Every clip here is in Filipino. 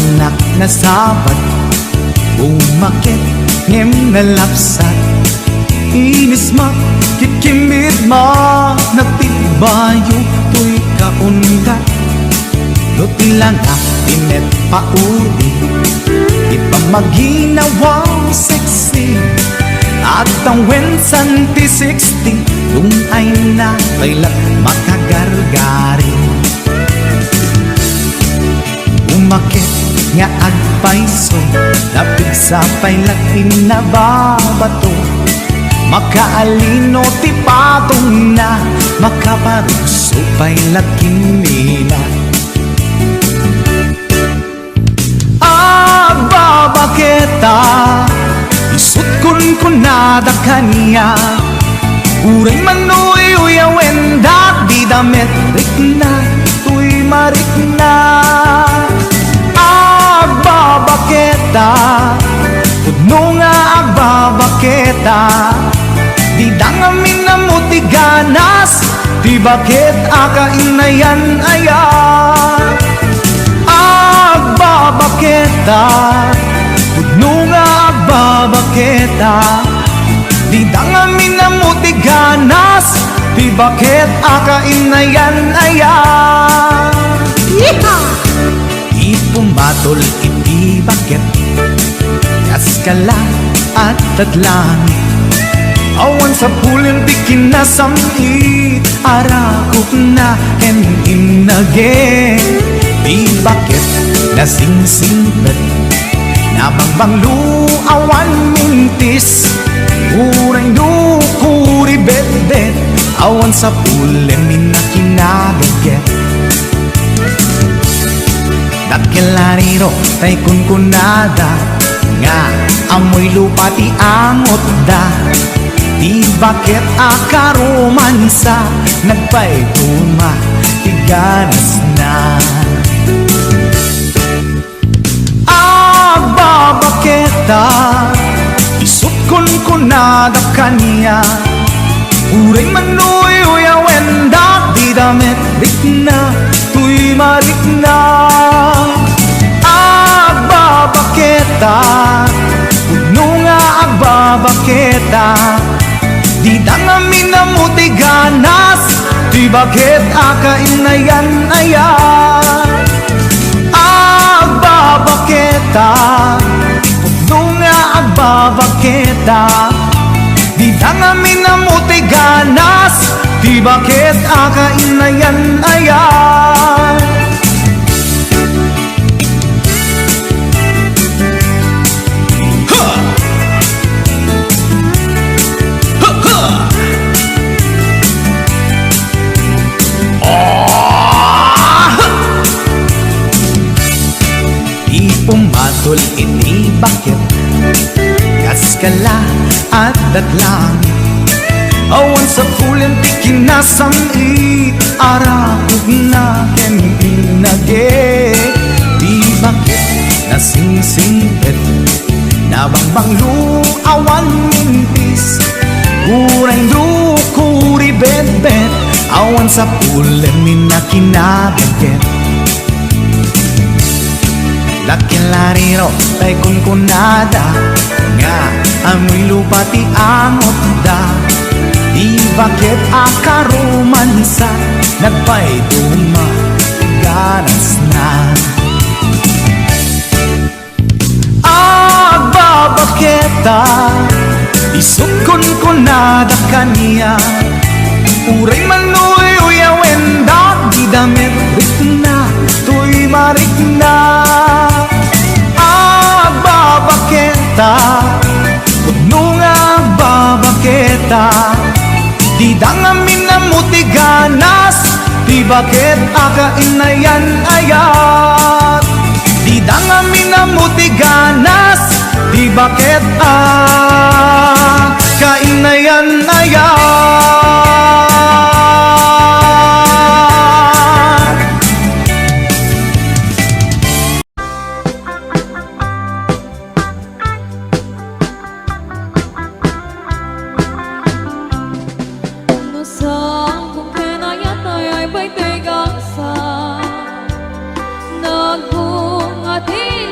anak na sabat, umakit ngem nalapsat. Inis ma, kikimit ma, nagtibayo tuy kaundat. Duti lang pinet pauli, ipamaginawang sexy. At ang wensan ti 60, yung ay na kailat makagargari. Umakit nga agpaiso, lapig sa pailat inababato. Makaalino ti patong na, makaparuso pailat kinila. Agbabaketa, isut kun nada kanya. Uray manuy uyawen dat di damet rikna, tuy marikna. Agbabaketa, pudno nga agbabaketa. Di dangamin na muti ganas, di bakit akainayan aya. Agbabaketa, pudno nga agbabaketa. Di dangamin na muti ganas, di bakit akainayan aya. Ipumatol iti bakit, kaskala at tatlangit. Awan sa pulim di kinasamit, arakok na en inage. Di bakit nasingsingpet, nabangbanglu awan mintis. Uray nukuri bet-bet, awan sa pulim minakinagaget. Dakilariro tay kunkunada, nga amoy lupa ti angot da. Di bakit akaromansa, nagpaituma ti ganas na. Agbabaketa, isut kunkunada kanya. Uray manuy uyawen dat di damet rikna, tuy marikna. Agbabaketa, pudno nga agbabaketa. Di dangamin na muti ganas, di bakit akainayan aya. Agbabaketa, pudno nga agbabaketa. Di dangamin na muti ganas, di bakit akainayan aya. Pumatol ini bakit, kaskala at datlangit. Awan sa pulim ti kinasamit, arakog na ken inage. Di bakit nasingsingpet, nabangbanglu awan mintis. Uray dukuri bet-bet, awan sa pulim minakinaget. Lakilariro tay kunkunada, nga amoy lupa ti angot da. Di bakit akaromansa, nagpaituma ganas na. Agbabaketa, isut kunkunada kanya. Uray manuy uyawen dat di damet rikna, tuy marikna. Agbabaketa, pudno nga agbabaketa. Di dangamin na muti ganas, di bakit akainayan ayat. Di dangamin na muti ganas, di bakit akainayan ayat. Nagbunga di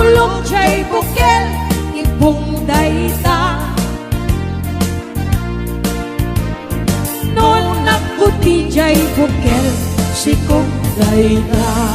Ulong jay bukel ibong dayta non nakuti jay bukel si kong dayta.